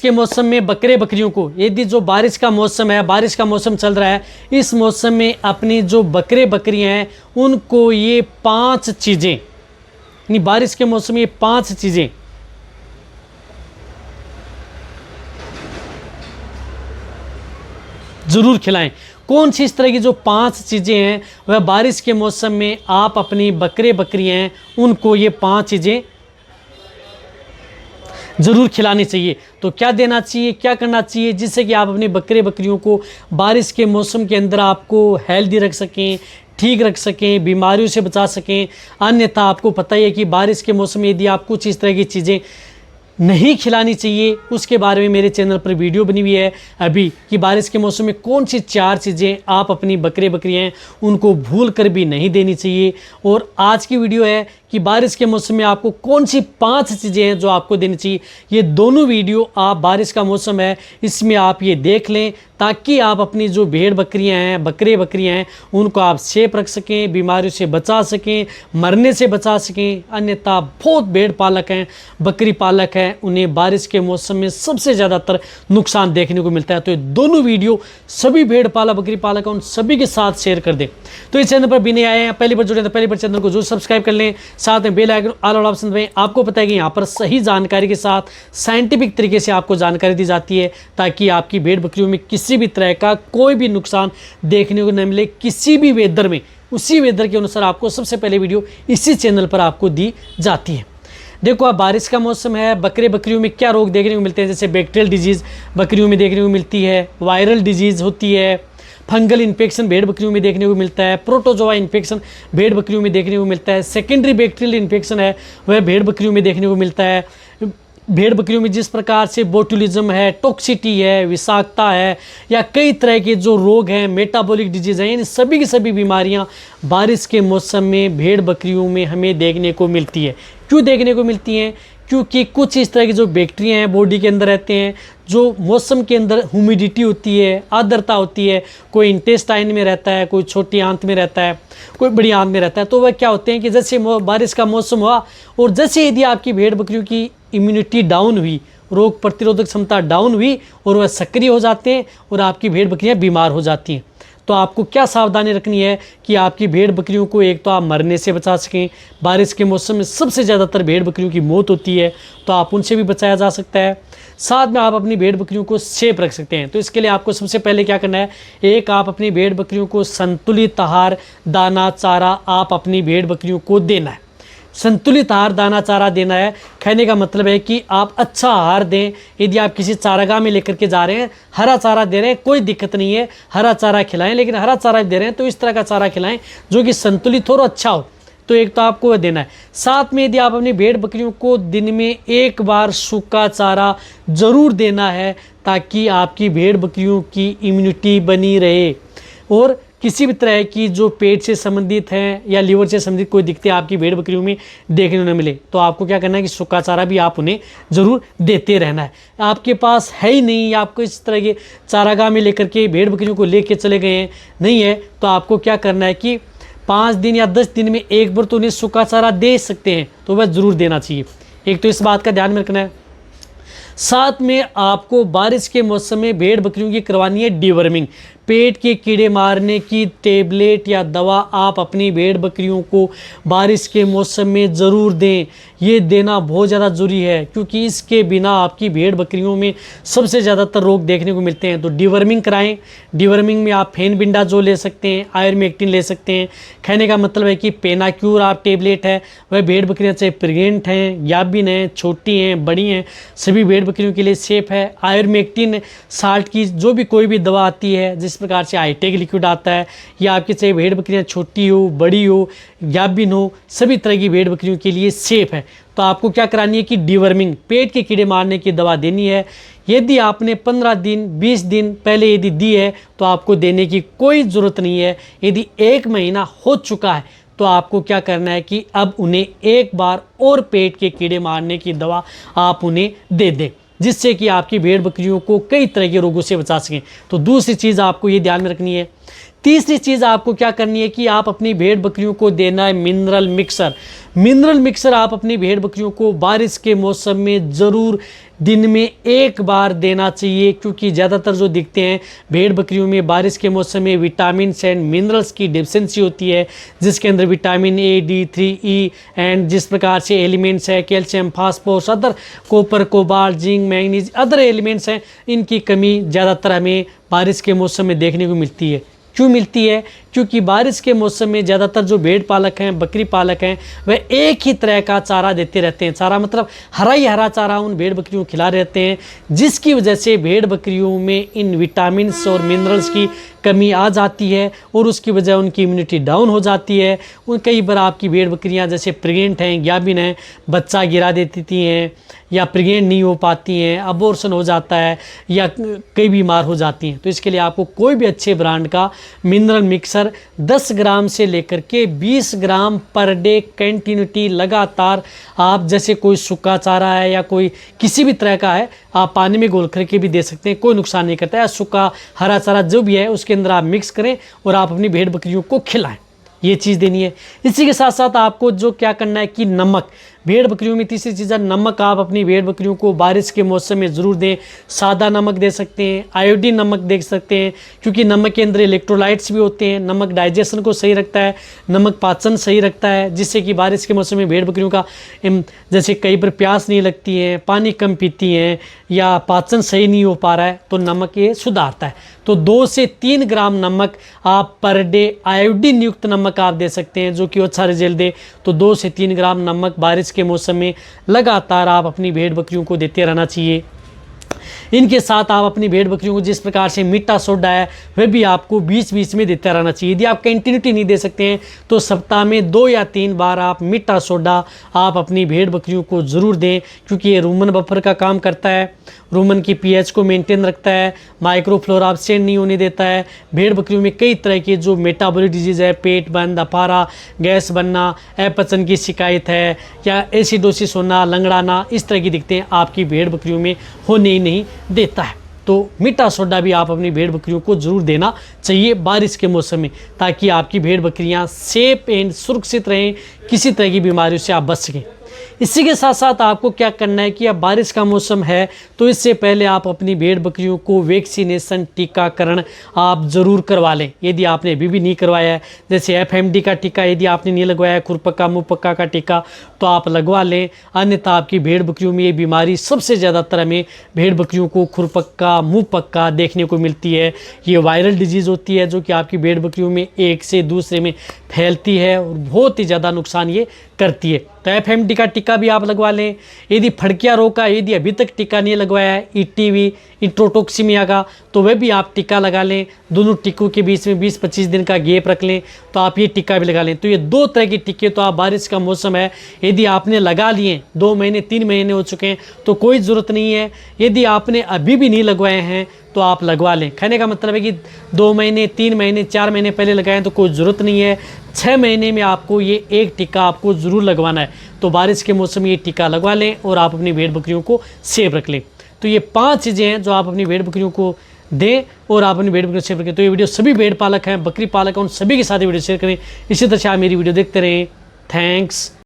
के मौसम में बकरे बकरियों को, यदि जो बारिश का मौसम है, बारिश का मौसम चल रहा है, इस मौसम में अपनी जो बकरे बकरियां हैं उनको ये 5 चीज़ें, यानी बारिश के मौसम में ये 5 चीज़ें ज़रूर खिलाएं। कौन सी इस तरह की जो 5 चीज़ें हैं वह बारिश के मौसम में आप अपनी बकरे बकरियां हैं उनको ये 5 चीज़ें ज़रूर खिलानी चाहिए। तो क्या देना चाहिए, क्या करना चाहिए जिससे कि आप अपने बकरे बकरियों को बारिश के मौसम के अंदर आपको हेल्दी रख सकें, ठीक रख सकें, बीमारियों से बचा सकें। अन्यथा आपको पता ही है कि बारिश के मौसम में यदि आप कुछ इस तरह की चीज़ें नहीं खिलानी चाहिए, उसके बारे में मेरे चैनल पर वीडियो बनी हुई है अभी कि बारिश के मौसम में कौन सी 4 चीज़ें आप अपनी बकरे बकरियां हैं उनको भूल कर भी नहीं देनी चाहिए। और आज की वीडियो है कि बारिश के मौसम में आपको कौन सी 5 चीज़ें हैं जो आपको देनी चाहिए। ये दोनों वीडियो आप, बारिश का मौसम है इसमें आप ये देख लें ताकि आप अपनी जो भेड़ बकरियां हैं, बकरे बकरियां हैं उनको आप सेफ रख सकें, बीमारियों से बचा सकें, मरने से बचा सकें। अन्यथा बहुत भेड़ पालक हैं, बकरी पालक हैं, उन्हें बारिश के मौसम में सबसे ज़्यादातर नुकसान देखने को मिलता है। तो ये दोनों वीडियो सभी भेड़ पालक बकरी पालक हैं उन सभी के साथ शेयर कर दें। तो इस चैनल पर भी नहीं आए हैं, पहली बार जुड़े तो पहली बार चैनल को जरूर सब्सक्राइब कर लें, साथ में बेल आइकन ऑल वाला ऑप्शन दबाएं। आपको पता है कि यहाँ पर सही जानकारी के साथ साइंटिफिक तरीके से आपको जानकारी दी जाती है ताकि आपकी भेड़ बकरियों में किसी भी तरह का कोई भी नुकसान देखने को न मिले। किसी भी वेदर में उसी वेदर के अनुसार आपको सबसे पहले वीडियो इसी चैनल पर आपको दी जाती है। देखो अब बारिश का मौसम है, बकरे बकरियों में क्या रोग देखने को मिलते हैं, जैसे बैक्टीरियल डिजीज़ बकरियों में देखने को मिलती है, वायरल डिजीज़ होती है, फंगल इन्फेक्शन भेड़ बकरियों में देखने को मिलता है, प्रोटोजोआ इन्फेक्शन भेड़ बकरियों में देखने को मिलता है, सेकेंडरी बैक्टीरियल इन्फेक्शन है वह भेड़ बकरियों में देखने को मिलता है। भेड़ बकरियों में जिस प्रकार से बोटुलिज्म है, टॉक्सिटी है, विषाक्तता है या कई तरह के जो रोग हैं, मेटाबॉलिक डिजीज़ हैं, इन सभी की सभी बीमारियां बारिश के मौसम में भेड़ बकरियों में हमें देखने को मिलती है। क्यों देखने को मिलती हैं? क्योंकि कुछ इस तरह की जो बैक्टीरिया हैं बॉडी के अंदर रहते हैं, जो मौसम के अंदर ह्यूमिडिटी होती है, आर्द्रता होती है, कोई इंटेस्टाइन में रहता है, कोई छोटी आंत में रहता है, कोई बड़ी आंत में रहता है। तो वह क्या होते हैं कि जैसे बारिश का मौसम हुआ और जैसे यदि आपकी भेड़ बकरियों की इम्यूनिटी डाउन हुई, रोग प्रतिरोधक क्षमता डाउन हुई और वह सक्रिय हो जाते हैं और आपकी भेड़ बकरियां बीमार हो जाती हैं। तो आपको क्या सावधानी रखनी है कि आपकी भेड़ बकरियों को एक तो आप मरने से बचा सकें। बारिश के मौसम में सबसे ज़्यादातर भेड़ बकरियों की मौत होती है, तो आप उनसे भी बचाया जा सकता है। साथ में आप अपनी भेड़ बकरियों को सेफ रख सकते हैं। तो इसके लिए आपको सबसे पहले क्या करना है, एक आप अपनी भेड़ बकरियों को संतुलित आहार, दाना, चारा आप अपनी भेड़ बकरियों को देना है। संतुलित आहार, दाना, चारा देना है। कहने का मतलब है कि आप अच्छा आहार दें। यदि आप किसी चारागाह में लेकर के जा रहे हैं, हरा चारा दे रहे हैं, कोई दिक्कत नहीं है, हरा चारा खिलाएं, लेकिन हरा चारा दे रहे हैं तो इस तरह का चारा खिलाएं जो कि संतुलित हो और अच्छा हो। तो एक तो आपको वह देना है। साथ में यदि आप अपनी भेड़ बकरियों को दिन में एक बार सूखा चारा ज़रूर देना है ताकि आपकी भेड़ बकरियों की इम्यूनिटी बनी रहे और किसी भी तरह की जो पेट से संबंधित है या लीवर से संबंधित कोई दिक्कतें आपकी भेड़ बकरियों में देखने को न मिले। तो आपको क्या करना है कि सूखा चारा भी आप उन्हें ज़रूर देते रहना है। आपके पास है ही नहीं, आपको इस तरह के चारागाह में लेकर के भेड़ बकरियों को लेके चले गए हैं, नहीं है, तो आपको क्या करना है कि 5 दिन या 10 दिन में एक बार तो उन्हें सूखा चारा दे सकते हैं, तो वह ज़रूर देना चाहिए। एक तो इस बात का ध्यान में रखना है। साथ में आपको बारिश के मौसम में भेड़ बकरियों की करवानी है डीवर्मिंग। पेट के कीड़े मारने की टेबलेट या दवा आप अपनी भेड़ बकरियों को बारिश के मौसम में ज़रूर दें। ये देना बहुत ज़्यादा ज़रूरी है क्योंकि इसके बिना आपकी भेड़ बकरियों में सबसे ज़्यादातर रोग देखने को मिलते हैं। तो डीवर्मिंग कराएं। डीवर्मिंग में आप फेनबिंडाजोल ले सकते हैं, आयरमेक्टिन ले सकते हैं। कहने का मतलब है कि पेनाक्यूर आप टेबलेट है, वह भेड़ बकरियाँ चाहे प्रेग्नेंट हैं, याबिन हैं, छोटी हैं, बड़ी हैं, सभी भेड़ बकरियों के लिए सेफ़ है। आयरमेक्टिन साल्ट की जो भी कोई भी दवा आती है, जिस प्रकार से हाईटेक लिक्विड आता है, या आपकी चाहे भेड़ बकरियाँ छोटी हो, बड़ी हो, याबिन हो, सभी तरह की भेड़ बकरियों के लिए सेफ़ है। तो आपको क्या करानी है कि डीवर्मिंग, पेट के कीड़े मारने की दवा देनी है। यदि आपने 15 दिन 20 दिन पहले यदि दी है तो आपको देने की कोई ज़रूरत नहीं है। यदि 1 महीना हो चुका है तो आपको क्या करना है कि अब उन्हें एक बार और पेट के कीड़े मारने की दवा आप उन्हें दे दें, जिससे कि आपकी भेड़ बकरियों को कई तरह के रोगों से बचा सकें। तो दूसरी चीज़ आपको ये ध्यान में रखनी है तीसरी चीज़ आपको क्या करनी है कि आप अपनी भेड़ बकरियों को देना है मिनरल मिक्सर। मिनरल मिक्सर आप अपनी भेड़ बकरियों को बारिश के मौसम में ज़रूर दिन में एक बार देना चाहिए, क्योंकि ज़्यादातर जो दिखते हैं भेड़ बकरियों में बारिश के मौसम में विटामिन एंड मिनरल्स की डिफिशेंसी होती है, जिसके अंदर vitamin A, D3, E and जिस प्रकार से एलिमेंट्स है calcium, phosphorus, other copper, cobalt, zinc, manganese, other elements हैं, इनकी कमी ज़्यादातर हमें बारिश के मौसम में देखने को मिलती है। क्यों मिलती है? क्योंकि बारिश के मौसम में ज़्यादातर जो भेड़ पालक हैं, बकरी पालक हैं, वह एक ही तरह का चारा देते रहते हैं। चारा मतलब हरा ही हरा चारा उन भेड़ बकरियों को खिला रहते हैं, जिसकी वजह से भेड़ बकरियों में इन विटामिन्स और मिनरल्स की कमी आ जाती है और उसकी वजह उनकी इम्यूनिटी डाउन हो जाती है। उन कई बार आपकी भेड़ बकरियां जैसे प्रेग्नेंट हैं, ग्याबिन हैं, बच्चा गिरा देती हैं या प्रेग्नेंट नहीं हो पाती हैं, अबॉर्शन हो जाता है या कई बीमार हो जाती हैं। तो इसके लिए आपको कोई भी अच्छे ब्रांड का मिनरल मिक्सर 10 ग्राम से लेकर के 20 ग्राम पर डे कंटिन्यूटी लगातार, आप जैसे कोई सूखा चारा है या कोई किसी भी तरह का है, आप पानी में घोल करके भी दे सकते हैं, कोई नुकसान नहीं करता है। सूखा हरा चारा जो भी है उसके अंदर आप मिक्स करें और आप अपनी भेड़ बकरियों को खिलाएं, ये चीज़ देनी है। इसी के साथ साथ आपको जो क्या करना है कि नमक, भेड़ बकरियों में तीसरी चीज़ है नमक। आप अपनी भेड़ बकरियों को बारिश के मौसम में ज़रूर दें। सादा नमक दे सकते हैं, आयोडीन नमक दे सकते हैं, क्योंकि नमक के अंदर इलेक्ट्रोलाइट्स भी होते हैं। नमक डाइजेशन को सही रखता है, नमक पाचन सही रखता है, जिससे कि बारिश के मौसम में भेड़ बकरियों का जैसे कई बार प्यास नहीं लगती है, पानी कम पीती हैं या पाचन सही नहीं हो पा रहा है, तो नमक ये सुधारता है। तो 2 से 3 ग्राम नमक आप पर डे आयोडीन युक्त नमक आप दे सकते हैं, जो कि अच्छा रिजल्ट दे। तो 2 से 3 ग्राम नमक बारिश के मौसम में लगातार आप अपनी भेड़ बकरियों को देते रहना चाहिए। इनके साथ आप अपनी भेड़ बकरियों को जिस प्रकार से मीठा सोडा है वह भी आपको बीच बीच में देते रहना चाहिए। यदि आप कंटिन्यूटी नहीं दे सकते हैं तो सप्ताह में 2 या 3 बार आप मीठा सोडा आप अपनी भेड़ बकरियों को ज़रूर दें, क्योंकि ये रूमन बफर का काम करता है, रूमन की पीएच को मेंटेन रखता है, माइक्रोफ्लोरा एब्सेंट नहीं होने देता है। भेड़ बकरियों में कई तरह के जो मेटाबॉलिक डिजीज़ है, पेट बंद, अपारा, गैस बनना, अपचन की शिकायत है या एसिडोसिस होना, लंगड़ाना, इस तरह की दिक्कतें आपकी भेड़ बकरियों में होने ही नहीं देता है। तो मीठा सोडा भी आप अपनी भेड़ बकरियों को ज़रूर देना चाहिए बारिश के मौसम में, ताकि आपकी भेड़ बकरियां सेफ एंड सुरक्षित रहें, किसी तरह की बीमारियों से आप बच सकें। इसी के साथ साथ आपको क्या करना है कि अब बारिश का मौसम है, तो इससे पहले आप अपनी भेड़ बकरियों को वैक्सीनेशन टीकाकरण आप ज़रूर करवा लें, यदि आपने अभी भी नहीं करवाया है। जैसे FMD का टीका यदि आपने नहीं लगवाया है, खुरपक्का मुँह पक्का का टीका, तो आप लगवा लें। अन्यथा आपकी भेड़ बकरियों में ये बीमारी सबसे ज़्यादातर हमें भेड़ बकरियों को खुरपक्का मुँह पक्का देखने को मिलती है। ये वायरल डिजीज़ होती है जो कि आपकी भेड़ बकरियों में एक से दूसरे में फैलती है और बहुत ही ज़्यादा नुकसान ये करती है। तो FMD का टीका भी आप लगवा लें। यदि फड़किया रोग का यदि अभी तक टीका नहीं लगवाया है, ETV इंट्रोटोक्सीमिया का, तो वह भी आप टीका लगा लें। दोनों टीकों के बीच में 20-25 दिन का गैप रख लें, तो आप ये टीका भी लगा लें। तो ये 2 तरह के टीके तो आप बारिश का मौसम है, यदि आपने लगा लिए 2 महीने 3 महीने हो चुके हैं तो कोई ज़रूरत नहीं है। यदि आपने अभी भी नहीं लगवाए हैं तो आप लगवा लें। कहने का मतलब है कि 2 महीने 3 महीने 4 महीने पहले लगाएं तो कोई ज़रूरत नहीं है। 6 महीने में आपको ये एक टीका आपको ज़रूर लगवाना है। तो बारिश के मौसम में ये टीका लगवा लें और आप अपनी भेड़ बकरियों को सेफ रख लें। तो ये 5 चीज़ें हैं जो आप अपनी भेड़ बकरियों को दें और आप अपनी भेड़ बकरियों को सेफ रखें। तो ये वीडियो सभी भेड़ पालक हैं, बकरी पालक हैं, उन सभी के साथ वीडियो शेयर करें। इसी तरह से आप मेरी वीडियो देखते रहें। थैंक्स।